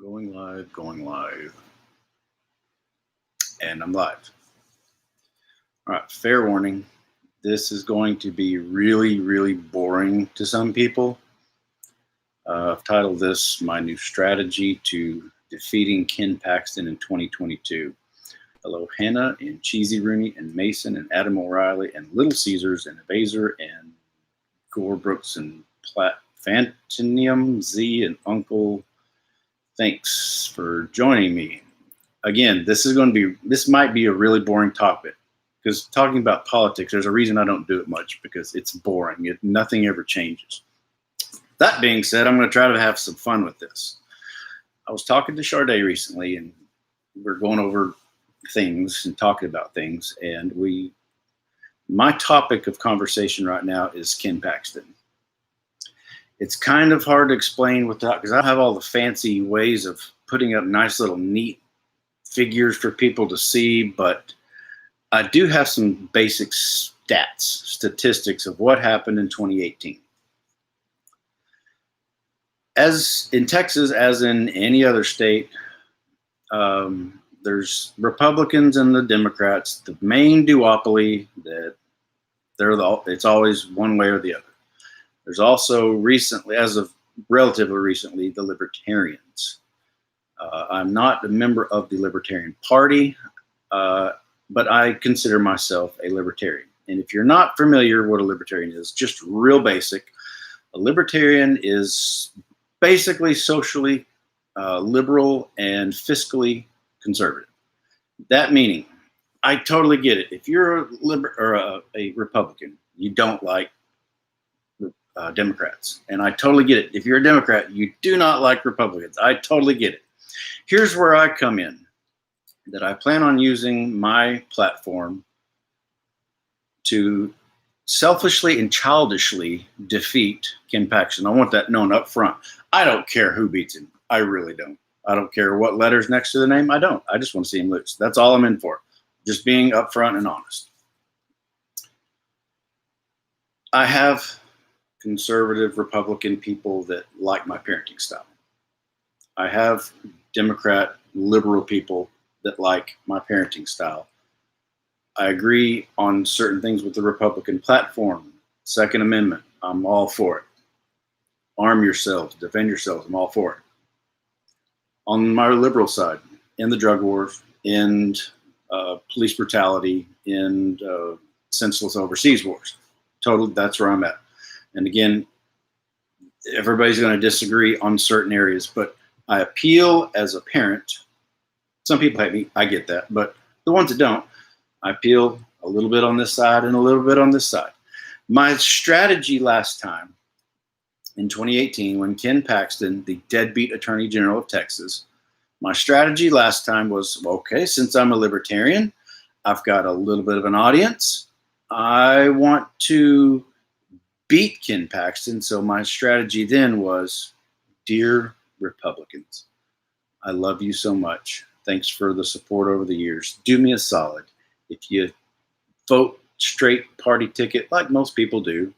Going live, and I'm live. All right, fair warning. This is going to be really, really boring to some people. I've titled this My New Strategy to Defeating Ken Paxton in 2022. Hello, Hannah and Cheesy Rooney and Mason and Adam O'Reilly and Little Caesars and Evaser and Gore Brooks and Fantinium Z and Uncle. Thanks for joining me. Again, this might be a really boring topic because talking about politics, there's a reason I don't do it much because it's boring. Nothing ever changes. That being said, I'm going to try to have some fun with this. I was talking to Sade recently, and we're going over things and talking about things, and my topic of conversation right now is Ken Paxton. It's kind of hard to explain without, because I don't have all the fancy ways of putting up nice little neat figures for people to see, but I do have some basic statistics of what happened in 2018. As in Texas, as in any other state, there's Republicans and the Democrats, the main duopoly that it's always one way or the other. There's also recently, as of relatively recently, the Libertarians. I'm not a member of the Libertarian Party, but I consider myself a Libertarian. And if you're not familiar what a Libertarian is, just real basic, a Libertarian is basically socially liberal and fiscally conservative. That meaning, I totally get it. If you're a Republican, you don't like Democrats. And I totally get it. If you're a Democrat, you do not like Republicans. I totally get it. Here's where I come in, that I plan on using my platform to selfishly and childishly defeat Ken Paxton. I want that known up front. I don't care who beats him. I really don't. I don't care what letters next to the name. I don't. I just want to see him lose. That's all I'm in for. Just being upfront and honest. I have conservative Republican people that like my parenting style. I have Democrat liberal people that like my parenting style. I agree on certain things with the Republican platform. Second Amendment, I'm all for it. Arm yourselves, defend yourselves, I'm all for it. On my liberal side, in the drug wars, in police brutality, in senseless overseas wars. Totally, that's where I'm at. And again, everybody's going to disagree on certain areas, but I appeal as a parent. Some people hate me, I get that, but the ones that don't, I appeal a little bit on this side and a little bit on this side. My strategy last time in 2018, when Ken Paxton, the deadbeat Attorney General of Texas, my strategy last time was, okay, since I'm a libertarian, I've got a little bit of an audience. I want to beat Ken Paxton. So my strategy then was, dear Republicans, I love you so much. Thanks for the support over the years. Do me a solid. If you vote straight party ticket, like most people do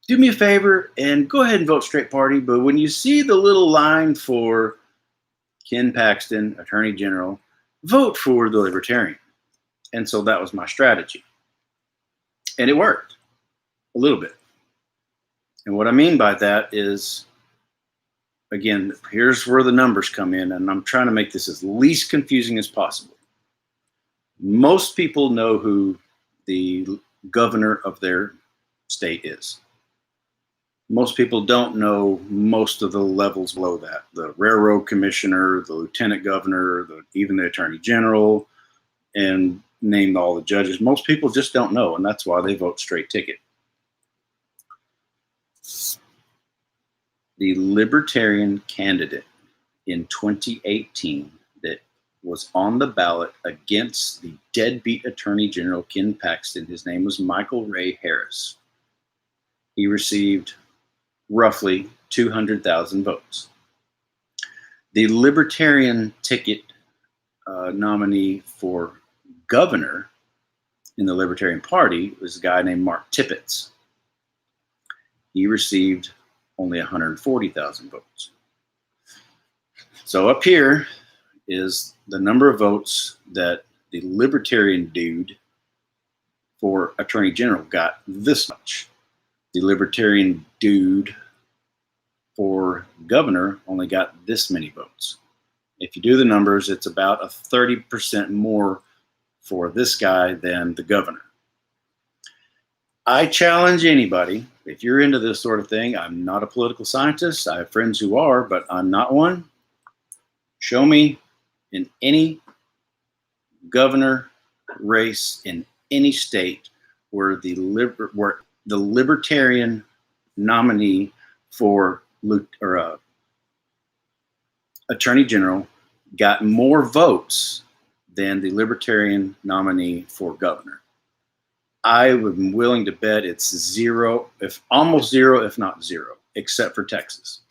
me a favor and go ahead and vote straight party. But when you see the little line for Ken Paxton, Attorney General, vote for the Libertarian. And so that was my strategy. And it worked a little bit. And what I mean by that is, again, here's where the numbers come in, and I'm trying to make this as least confusing as possible. Most people know who the governor of their state is. Most people don't know most of the levels below that. The railroad commissioner, the lieutenant governor, even the attorney general, and name all the judges. Most people just don't know, and that's why they vote straight ticket. The Libertarian candidate in 2018 that was on the ballot against the deadbeat Attorney General Ken Paxton, his name was Michael Ray Harris. He received roughly 200,000 votes. The Libertarian ticket nominee for governor in the Libertarian Party was a guy named Mark Tippett. He received only 140,000 votes. So up here is the number of votes that the Libertarian dude for Attorney General got this much. The Libertarian dude for governor only got this many votes. If you do the numbers, it's about a 30% more for this guy than the governor. I challenge anybody, if you're into this sort of thing, I'm not a political scientist. I have friends who are, but I'm not one. Show me in any governor race in any state where the Libertarian nominee for Attorney General got more votes than the Libertarian nominee for governor. I am willing to bet it's zero, if almost zero, if not zero, except for Texas.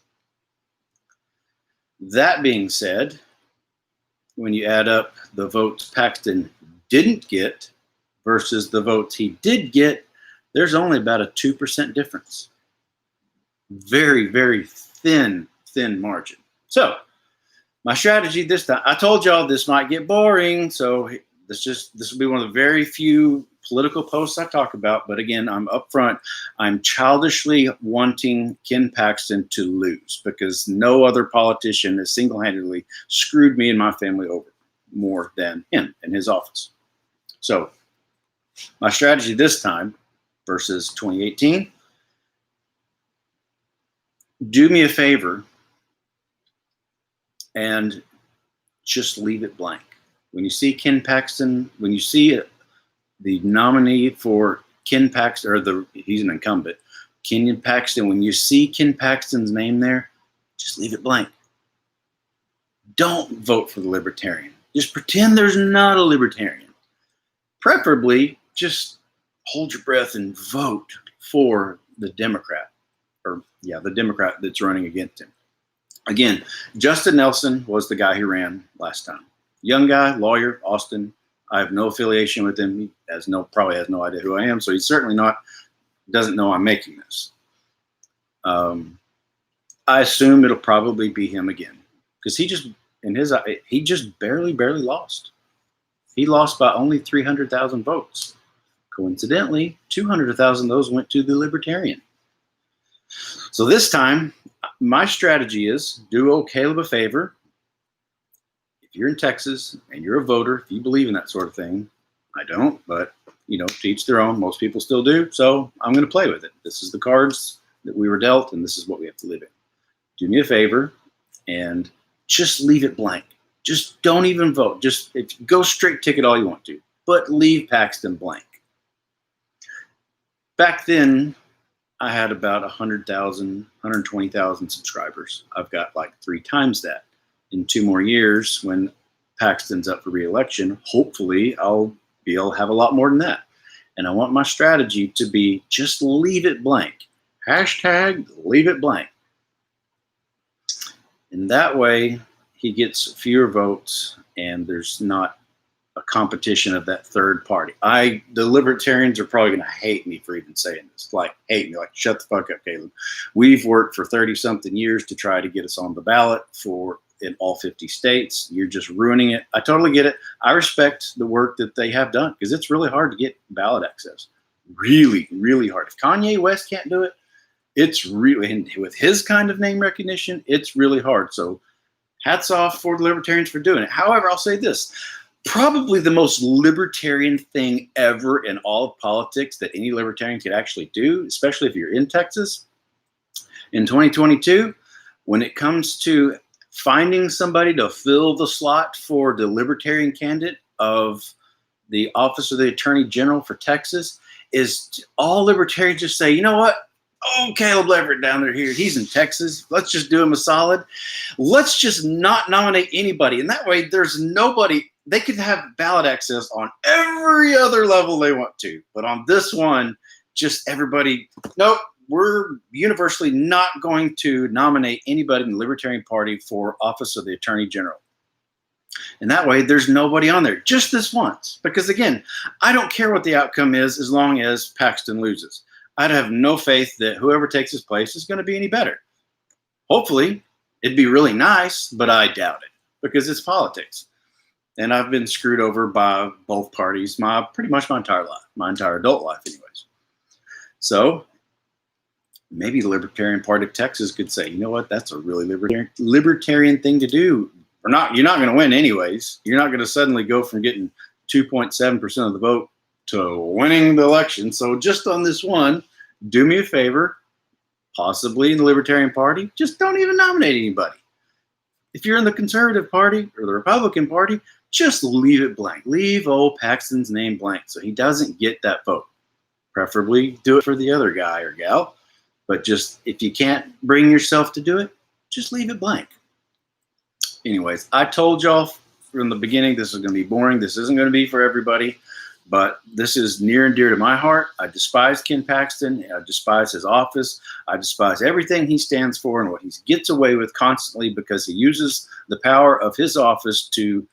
That being said, when you add up the votes Paxton didn't get versus the votes he did get, there's only about a 2% difference. Very, very thin margin. So my strategy this time, I told y'all this might get boring, so this will be one of the very few political posts I talk about, but again, I'm upfront. I'm childishly wanting Ken Paxton to lose because no other politician has single-handedly screwed me and my family over more than him in his office. So my strategy this time versus 2018, do me a favor and just leave it blank. When you see Ken Paxton, when you see the nominee for Ken Paxton, or he's an incumbent, Ken Paxton, when you see Ken Paxton's name there, just leave it blank. Don't vote for the Libertarian. Just pretend there's not a Libertarian. Preferably, just hold your breath and vote for the Democrat, the Democrat that's running against him. Again, Justin Nelson was the guy who ran last time. Young guy, lawyer, Austin. I have no affiliation with him. He probably has no idea who I am, so he's certainly doesn't know I'm making this. I assume it'll probably be him again because he just barely lost. He lost by only 300,000 votes. Coincidentally, 200,000 of those went to the Libertarian. So this time, my strategy is do old Caleb a favor. If you're in Texas and you're a voter, if you believe in that sort of thing, I don't, but to each their own. Most people still do, so I'm going to play with it. This is the cards that we were dealt, and this is what we have to live in. Do me a favor and just leave it blank. Just don't even vote. Just go straight ticket all you want to, but leave Paxton blank. Back then, I had about 100,000, 120,000 subscribers. I've got like 3 times that. In 2 more years, when Paxton's up for re-election, hopefully I'll be able to have a lot more than that. And I want my strategy to be just leave it blank. Hashtag leave it blank. And that way he gets fewer votes and there's not a competition of that third party. The Libertarians are probably going to hate me for even saying this. Hate me. Shut the fuck up, Caleb. We've worked for 30-something years to try to get us on the ballot in all 50 states. You're just ruining it. I totally get it. I respect the work that they have done because it's really hard to get ballot access. Really, really hard. If Kanye West can't do it, it's really, and with his kind of name recognition, it's really hard. So hats off for the Libertarians for doing it. However, I'll say this. Probably the most libertarian thing ever in all of politics that any libertarian could actually do, especially if you're in Texas, in 2022, when it comes to finding somebody to fill the slot for the Libertarian candidate of the office of the Attorney General for Texas, is all Libertarians just say, you know what? Oh, Caleb Leverett down there here. He's in Texas. Let's just do him a solid. Let's just not nominate anybody. And that way there's nobody. They could have ballot access on every other level they want to. But on this one, just everybody, nope, we're universally not going to nominate anybody in the Libertarian Party for office of the Attorney General. And that way, there's nobody on there, just this once. Because again, I don't care what the outcome is as long as Paxton loses. I'd have no faith that whoever takes his place is going to be any better. Hopefully, It'd be really nice, but I doubt it because it's politics. And I've been screwed over by both parties pretty much my entire life, my entire adult life anyways. So maybe the Libertarian Party of Texas could say, you know what, that's a really libertarian thing to do. You're not going to win anyways. You're not going to suddenly go from getting 2.7% of the vote to winning the election. So just on this one, do me a favor, possibly in the Libertarian Party, just don't even nominate anybody. If you're in the Conservative Party or the Republican Party, just leave it blank. Leave old Paxton's name blank so he doesn't get that vote. Preferably do it for the other guy or gal. But just if you can't bring yourself to do it, just leave it blank. Anyways, I told y'all from the beginning this is going to be boring. This isn't going to be for everybody. But this is near and dear to my heart. I despise Ken Paxton. I despise his office. I despise everything he stands for and what he gets away with constantly because he uses the power of his office to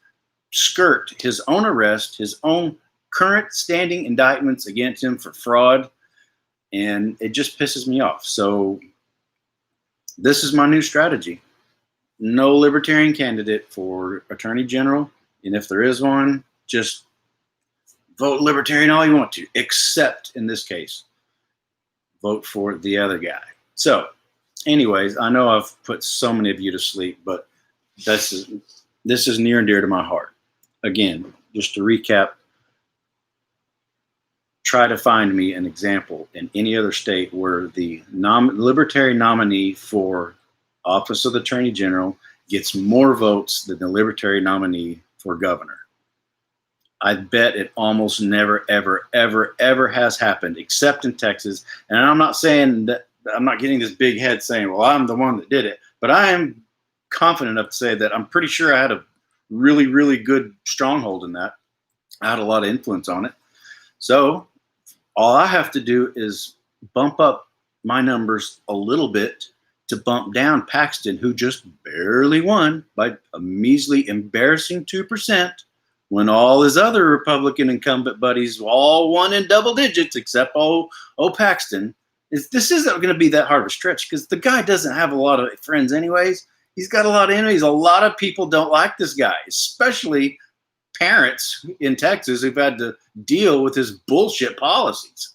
skirt his own arrest, his own current standing indictments against him for fraud. And it just pisses me off. So this is my new strategy. No Libertarian candidate for Attorney General. And if there is one, just vote Libertarian all you want to, except in this case, vote for the other guy. So anyways, I know I've put so many of you to sleep, but this is near and dear to my heart. Again, just to recap, try to find me an example in any other state where the Libertarian nominee for office of the Attorney General gets more votes than the Libertarian nominee for governor. I bet it almost never, ever, ever, ever has happened, except in Texas. And I'm not saying that, I'm not getting this big head saying, well, I'm the one that did it. But I am confident enough to say that I'm pretty sure I had a really, really good stronghold in that. I had a lot of influence on it. So all I have to do is bump up my numbers a little bit to bump down Paxton, who just barely won by a measly, embarrassing 2%. When all his other Republican incumbent buddies all won in double digits, except Paxton. This isn't going to be that hard of a stretch because the guy doesn't have a lot of friends anyways. He's got a lot of enemies. A lot of people don't like this guy, especially parents in Texas who've had to deal with his bullshit policies.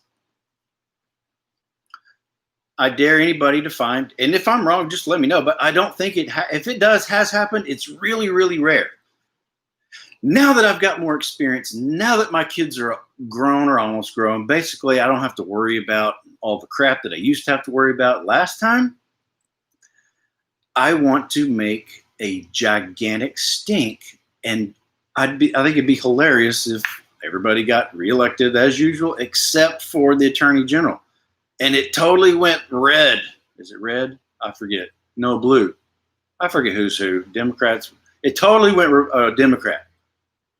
I dare anybody to find, and if I'm wrong, just let me know, but I don't think if it has happened, it's really, really rare. Now that I've got more experience, now that my kids are grown or almost grown, basically I don't have to worry about all the crap that I used to have to worry about last time. I want to make a gigantic stink, and I think it'd be hilarious if everybody got reelected as usual, except for the Attorney General. And it totally went red. Is it red? I forget. No, blue. I forget who's who. Democrats. It totally went Democrat.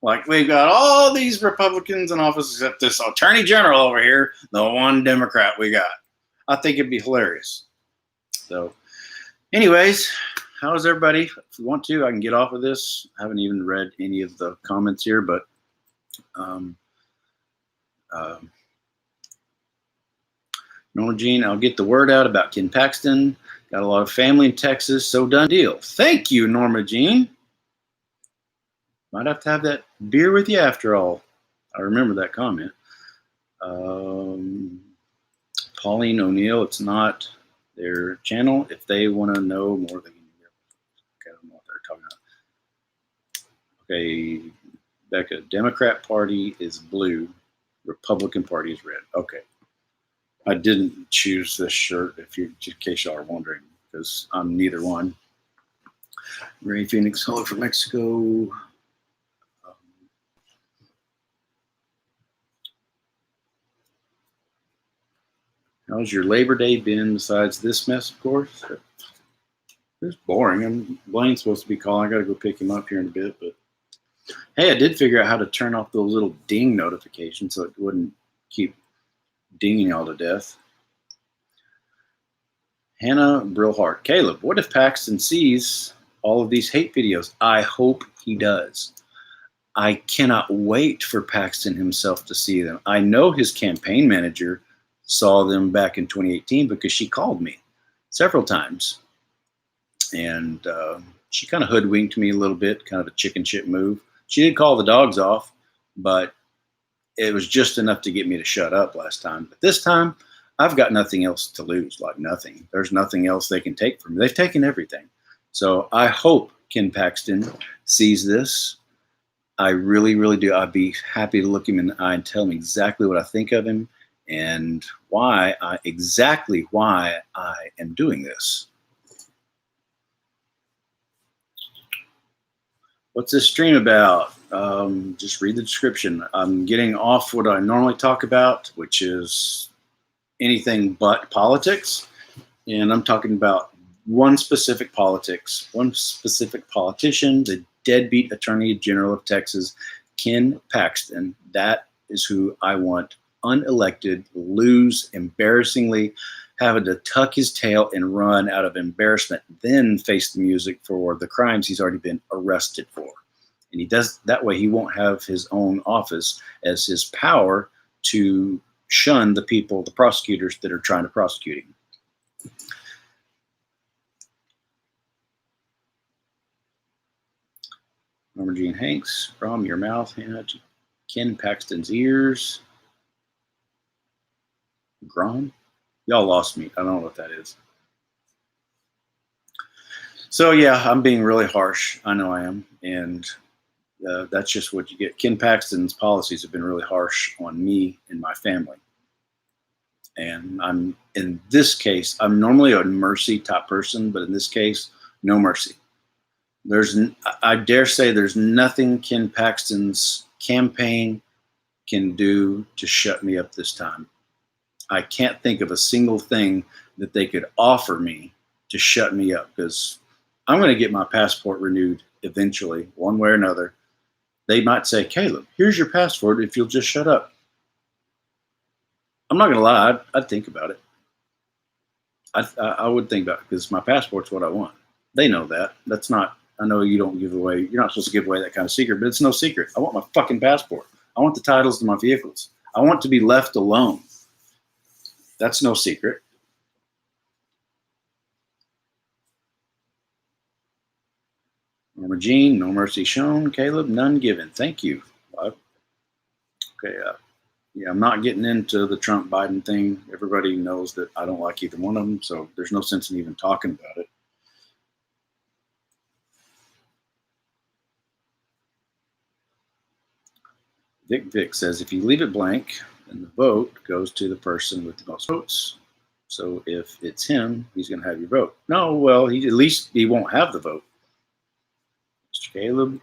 Like, we've got all these Republicans in office except this Attorney General over here, the one Democrat we got. I think it'd be hilarious. So, anyways, how's everybody? If you want to, I can get off of this. I haven't even read any of the comments here, but Norma Jean, I'll get the word out about Ken Paxton. Got a lot of family in Texas, so done deal. Thank you, Norma Jean. Might have to have that beer with you after all. I remember that comment. Pauline O'Neill, it's not their channel. If they want to know more, they can. Okay, I don't know what they're talking about. Okay, Becca, Democrat Party is blue, Republican Party is red. Okay. I didn't choose this shirt, in case y'all are wondering, because I'm neither one. Ray Phoenix, hello from Mexico. How's your Labor Day been besides this mess, of course? It's boring. Blaine's supposed to be calling. I got to go pick him up here in a bit. But hey, I did figure out how to turn off those little ding notifications so it wouldn't keep dinging all to death. Hannah Brillhart. Caleb, what if Paxton sees all of these hate videos? I hope he does. I cannot wait for Paxton himself to see them. I know his campaign manager saw them back in 2018 because she called me several times. And she kind of hoodwinked me a little bit, kind of a chicken shit move. She did call the dogs off, but it was just enough to get me to shut up last time. But this time, I've got nothing else to lose, like nothing. There's nothing else they can take from me. They've taken everything. So I hope Ken Paxton sees this. I really, really do. I'd be happy to look him in the eye and tell him exactly what I think of him and exactly why I am doing this. What's this stream about? Just read the description. I'm getting off what I normally talk about, which is anything but politics. And I'm talking about one specific politician, the deadbeat Attorney General of Texas, Ken Paxton. That is who I want unelected, lose embarrassingly, having to tuck his tail and run out of embarrassment, then face the music for the crimes he's already been arrested for. And he does that way, he won't have his own office as his power to shun the people, the prosecutors that are trying to prosecute him. Norma Jean Hanks, from your mouth, Ken Paxton's ears. Grom? Y'all lost me. I don't know what that is. So yeah, I'm being really harsh. I know I am. And that's just what you get. Ken Paxton's policies have been really harsh on me and my family. And in this case, I'm normally a mercy type person, but in this case, no mercy. I dare say there's nothing Ken Paxton's campaign can do to shut me up this time. I can't think of a single thing that they could offer me to shut me up, because I'm going to get my passport renewed eventually, one way or another. They might say, Caleb, here's your passport if you'll just shut up. I'm not going to lie, I'd think about it. I would think about it, because my passport's what I want. They know that. That's not, I know you don't give away, you're not supposed to give away that kind of secret, but it's no secret. I want my fucking passport. I want the titles to my vehicles. I want to be left alone. That's no secret. Norma Jean, no mercy shown. Caleb, none given. Thank you. Okay, yeah, I'm not getting into the Trump-Biden thing. Everybody knows that I don't like either one of them, so there's no sense in even talking about it. Vic says, if you leave it blank, then the vote goes to the person with the most votes. So if it's him, he's going to have your vote. No, well, at least he won't have the vote. Mr. Caleb,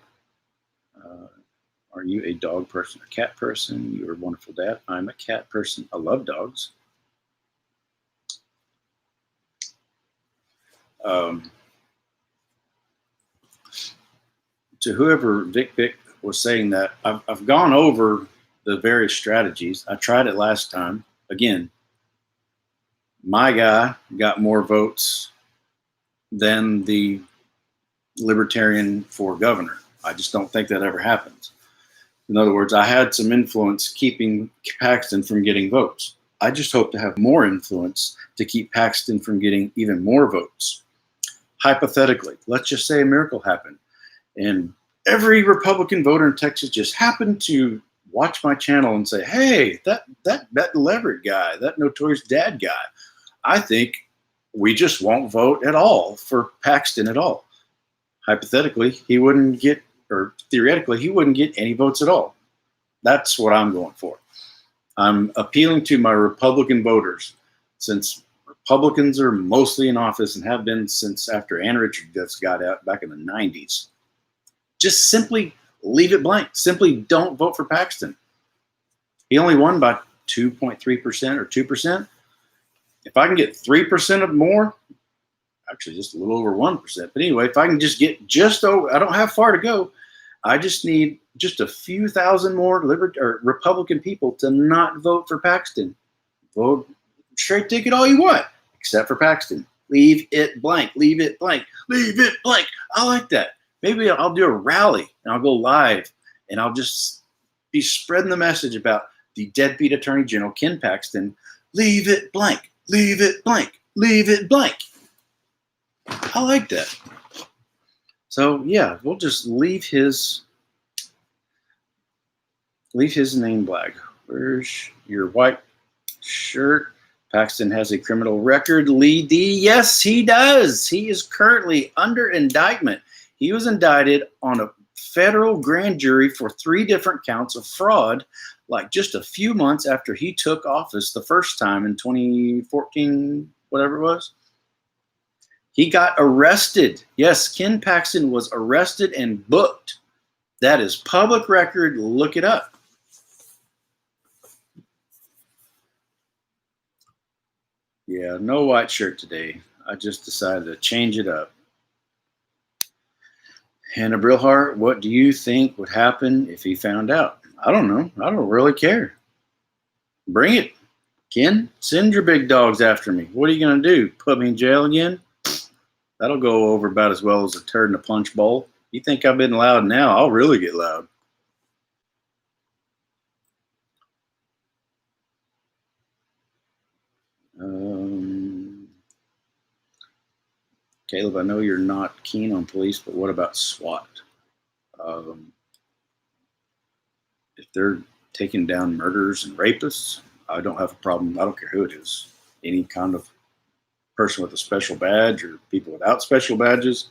are you a dog person or cat person? You're a wonderful dad. I'm a cat person. I love dogs. To whoever Vic was saying that, I've gone over the various strategies. I tried it last time. Again, my guy got more votes than the Libertarian for governor. I just don't think that ever happens. In other words, I had some influence keeping Paxton from getting votes. I just hope to have more influence to keep Paxton from getting even more votes. Hypothetically, let's just say a miracle happened, and every Republican voter in Texas just happened to watch my channel and say, hey, that Leverett guy, that notorious dad guy, I think we just won't vote at all for Paxton at all. Hypothetically, he wouldn't get, or theoretically, he wouldn't get any votes at all. That's what I'm going for. I'm appealing to my Republican voters, since Republicans are mostly in office and have been since after Ann Richards just got out back in the 90s. Just simply leave it blank. Simply don't vote for Paxton. He only won by 2.3% or 2%. If I can get 3% or more, actually just a little over 1%. But anyway, if I can just get just over, I don't have far to go. I just need just a few thousand more Republican people to not vote for Paxton. Vote straight ticket all you want, except for Paxton. Leave it blank. Leave it blank. Leave it blank. I like that. Maybe I'll do a rally and I'll go live and I'll just be spreading the message about the deadbeat Attorney General, Ken Paxton. Leave it blank. Leave it blank. Leave it blank. I like that. So yeah, we'll just leave his name blank. Where's your white shirt? Paxton has a criminal record. Lee D. Yes, he does. He is currently under indictment. He was indicted on a federal grand jury for 3 different counts of fraud, like just a few months after he took office the first time in 2014, whatever it was. He got arrested. Yes, Ken Paxton was arrested and booked. That is public record. Look it up. Yeah, no white shirt today. I just decided to change it up. Hannah Brilhart, what do you think would happen if he found out? I don't know. I don't really care. Bring it. Ken, send your big dogs after me. What are you going to do? Put me in jail again? That'll go over about as well as a turd in a punch bowl. You think I've been loud now? I'll really get loud. Caleb, I know you're not keen on police, but what about SWAT? If they're taking down murderers and rapists, I don't have a problem. I don't care who it is. Any kind of person with a special badge or people without special badges,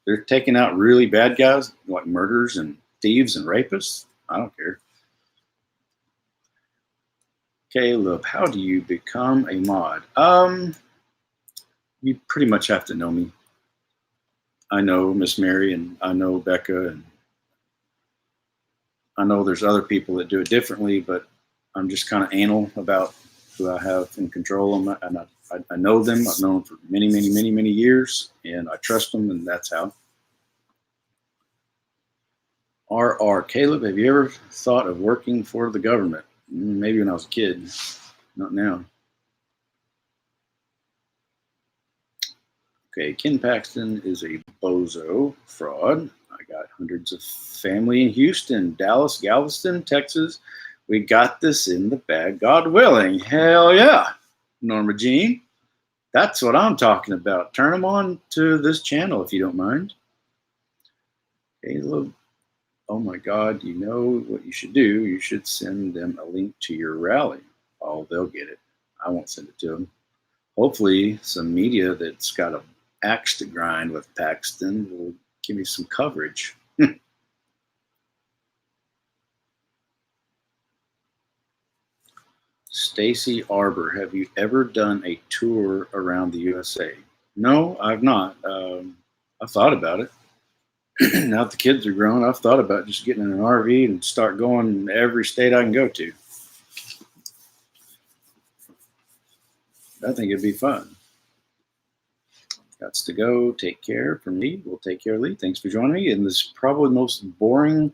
they're taking out really bad guys like murderers and thieves and rapists. I don't care. Caleb, how do you become a mod? You pretty much have to know me. I know Miss Mary and I know Becca, and I know there's other people that do it differently, but I'm just kind of anal about who I have in control of them, and I know them. I've known them for many, many, many, many years, and I trust them, and that's how. R.R. Caleb, have you ever thought of working for the government? Maybe when I was a kid, not now. Okay, Ken Paxton is a bozo fraud. I got hundreds of family in Houston, Dallas, Galveston, Texas. We got this in the bag, God willing. Hell yeah, Norma Jean. That's what I'm talking about. Turn them on to this channel if you don't mind. Caleb, oh my God, you know what you should do? You should send them a link to your rally. Oh, they'll get it. I won't send it to them. Hopefully, some media that's got a axe to grind with Paxton will give me some coverage. Stacy Arbor, have you ever done a tour around the USA? No, I've not. I've thought about it. Now that the kids are grown, I've thought about just getting in an RV and start going every state I can go to. I think it'd be fun. Gots to go. Take care. From me, we'll take care, Lee. Thanks for joining me in this probably most boring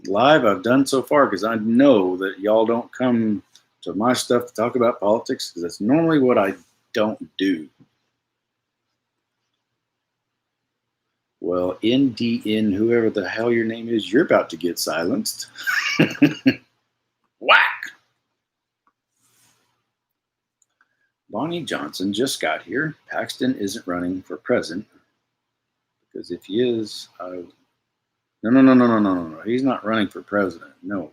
live I've done so far, because I know that y'all don't come to my stuff to talk about politics, because that's normally what I don't do. Well, NDN, whoever the hell your name is, you're about to get silenced. Whack! Bonnie Johnson just got here. Paxton isn't running for president, because if he is, no. He's not running for president. No.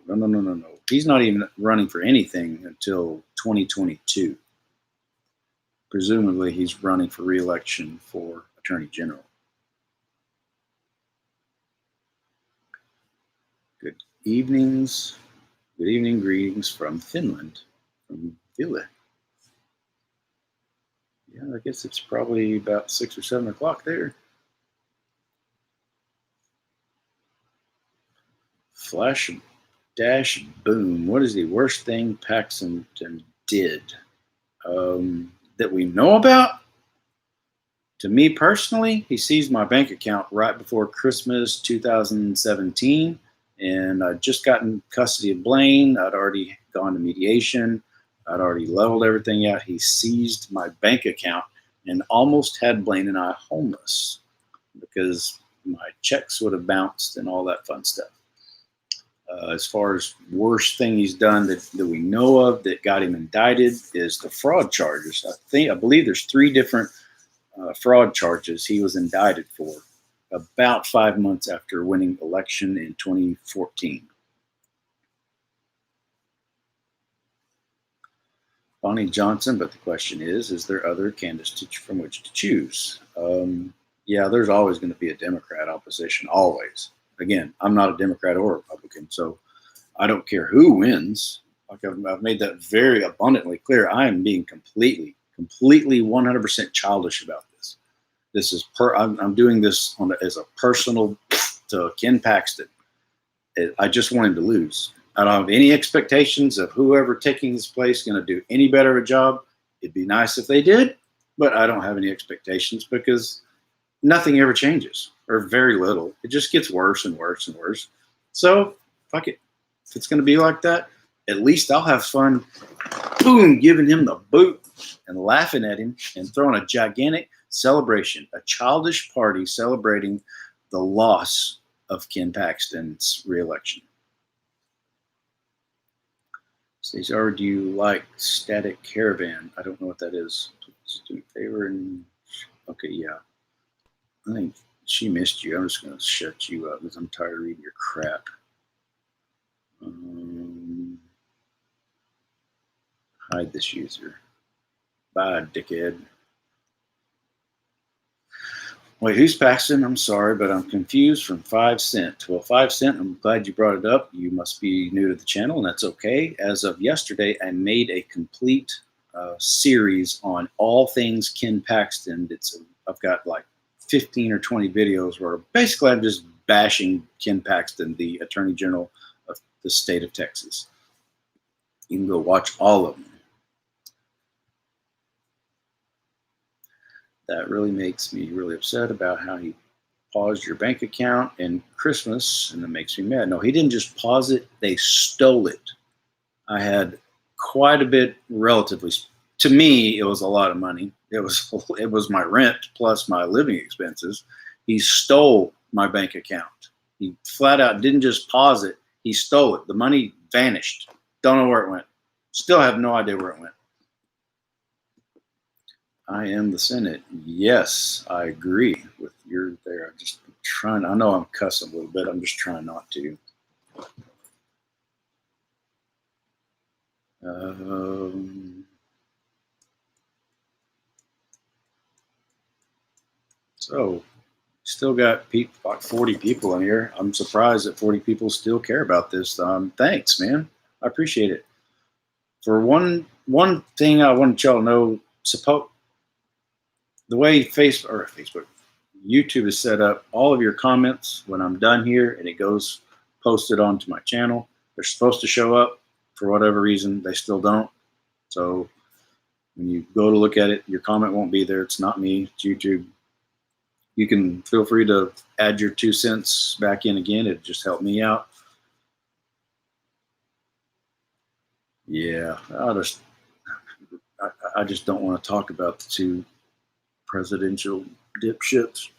He's not even running for anything until 2022. Presumably, he's running for re-election for Attorney General. Good evening, greetings from Finland, from Ville. Yeah, I guess it's probably about 6 or 7 o'clock there. Flash dash boom. What is the worst thing Paxton did that we know about? To me personally, he seized my bank account right before Christmas 2017, and I'd just gotten custody of Blaine. I'd already gone to mediation. I'd already leveled everything out. He seized my bank account and almost had Blaine and I homeless because my checks would have bounced and all that fun stuff. As far as worst thing he's done that we know of that got him indicted is the fraud charges. I believe there's 3 different fraud charges he was indicted for about 5 months after winning election in 2014. Bonnie Johnson, but the question is there other candidates from which to choose? Yeah, there's always going to be a Democrat opposition, always. Again, I'm not a Democrat or a Republican, so I don't care who wins. Like I've made that very abundantly clear. I am being completely 100% childish about this. This is I'm doing this as a personal to Ken Paxton. I just want him to lose. I don't have any expectations of whoever taking his place going to do any better of a job. It'd be nice if they did, but I don't have any expectations because nothing ever changes, or very little. It just gets worse and worse and worse. So, fuck it. If it's going to be like that, at least I'll have fun, boom, giving him the boot and laughing at him and throwing a gigantic celebration, a childish party celebrating the loss of Ken Paxton's reelection. Cesar, do you like Static Caravan? I don't know what that is. Please do me a favor and okay, yeah. I think she missed you. I'm just going to shut you up because I'm tired of reading your crap. Hide this user. Bye, dickhead. Wait, who's Paxton? I'm sorry, but I'm confused from 5 Cent. Well, 5 Cent, I'm glad you brought it up. You must be new to the channel, and that's okay. As of yesterday, I made a complete series on all things Ken Paxton. I've got like 15 or 20 videos where basically I'm just bashing Ken Paxton, the Attorney General of the state of Texas. You can go watch all of them. That really makes me really upset about how he paused your bank account and Christmas, and it makes me mad. No, he didn't just pause it, they stole it. I had quite a bit, relatively, to me, it was a lot of money. It was my rent plus my living expenses. He stole my bank account. He flat out didn't just pause it, he stole it. The money vanished. Don't know where it went. Still have no idea where it went. I am the Senate. Yes, I agree with you there. I'm just trying. I know I'm cussing a little bit. I'm just trying not to. So, still got people, like 40 people in here. I'm surprised that 40 people still care about this. Thanks, man. I appreciate it. For one thing, I want y'all to know. The way Facebook, YouTube is set up, all of your comments when I'm done here and it goes posted onto my channel, they're supposed to show up. For whatever reason, they still don't. So when you go to look at it, your comment won't be there. It's not me, it's YouTube. You can feel free to add your 2 cents back in again. It just helped me out. Yeah, I just don't want to talk about the 2 presidential dipshits.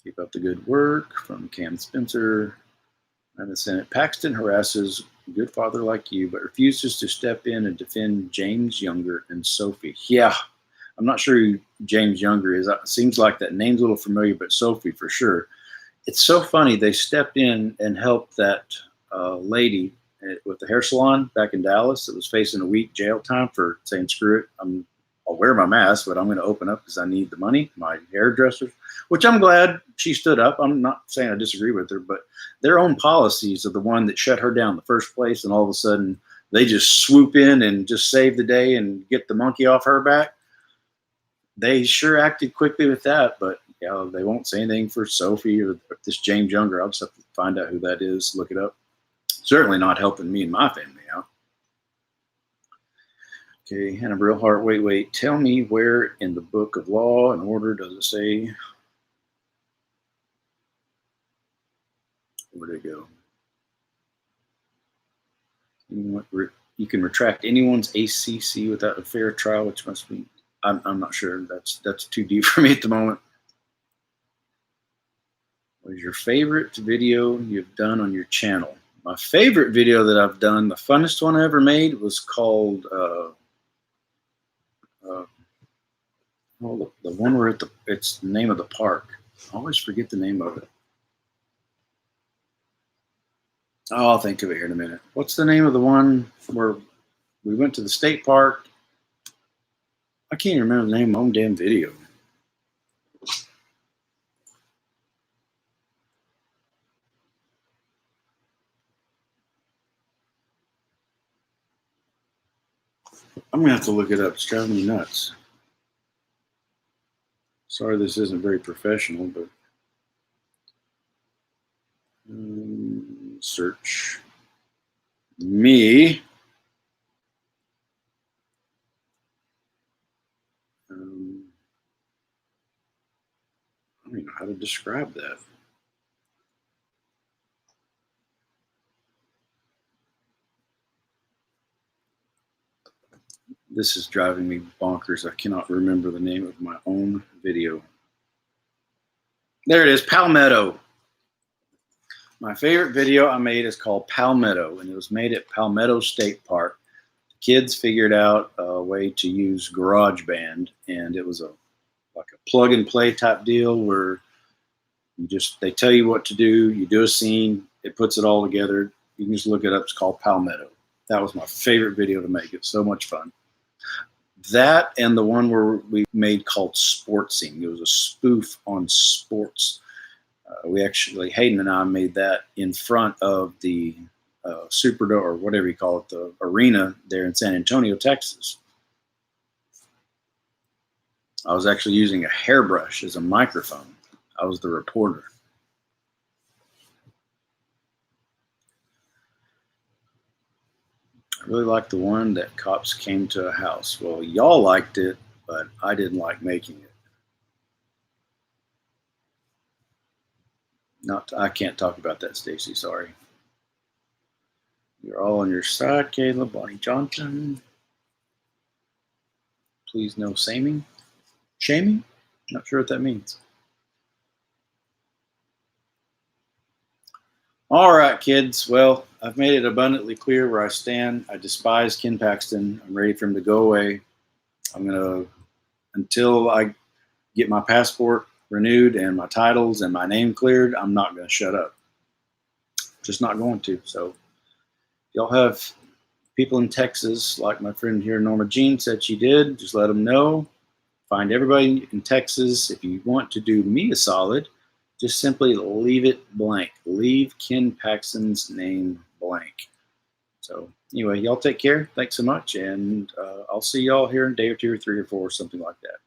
Keep up the good work from Cam Spencer. And the Senate. Paxton harasses a good father like you, but refuses to step in and defend James Younger and Sophie. Yeah, I'm not sure who James Younger is. It seems like that name's a little familiar, but Sophie for sure. It's so funny. They stepped in and helped that lady with the hair salon back in Dallas that was facing a week jail time for saying, screw it, I'll wear my mask, but I'm going to open up because I need the money, my hairdresser, which I'm glad she stood up. I'm not saying I disagree with her, but their own policies are the one that shut her down in the first place, and all of a sudden they just swoop in and just save the day and get the monkey off her back. They sure acted quickly with that, but yeah, they won't say anything for Sophie or this James Younger. I'll just have to find out who that is, look it up. Certainly not helping me and my family out. Okay, Hannah Brillhart, wait. Tell me where in the book of law and order does it say? Where'd it go? You can retract anyone's ACC without a fair trial, which must be, I'm not sure. That's too deep for me at the moment. What is your favorite video you've done on your channel? My favorite video that I've done, the funnest one I ever made, was called Oh, the one where it's the name of the park. I always forget the name of it. Oh, I'll think of it here in a minute. What's the name of the one where we went to the state park? I can't even remember the name of my own damn video. I'm gonna have to look it up. It's driving me nuts. Sorry, this isn't very professional, but search me. I don't even know how to describe that. This is driving me bonkers. I cannot remember the name of my own video. There it is, Palmetto. My favorite video I made is called Palmetto, and it was made at Palmetto State Park. The kids figured out a way to use GarageBand, and it was like a plug and play type deal where they tell you what to do, you do a scene, it puts it all together. You can just look it up. It's called Palmetto. That was my favorite video to make. It's so much fun. That and the one where we made called Sportsing. It was a spoof on sports. We actually, Hayden and I made that in front of the Superdome, or whatever you call it, the arena there in San Antonio, Texas. I was actually using a hairbrush as a microphone. I was the reporter. I really liked the one that cops came to a house. Well, y'all liked it, but I didn't like making it. I can't talk about that, Stacy. Sorry. You're all on your side, Caleb. Bonnie Johnson. Please no shaming. Shaming? Not sure what that means. All right, kids. Well, I've made it abundantly clear where I stand. I despise Ken Paxton. I'm ready for him to go away. Until I get my passport renewed and my titles and my name cleared, I'm not going to shut up. Just not going to. So y'all have people in Texas, like my friend here, Norma Jean, said she did. Just let them know. Find everybody in Texas. If you want to do me a solid, just simply leave it blank. Leave Ken Paxton's name blank. So anyway, y'all take care. Thanks so much. And I'll see y'all here in a day or two or 3 or 4, something like that.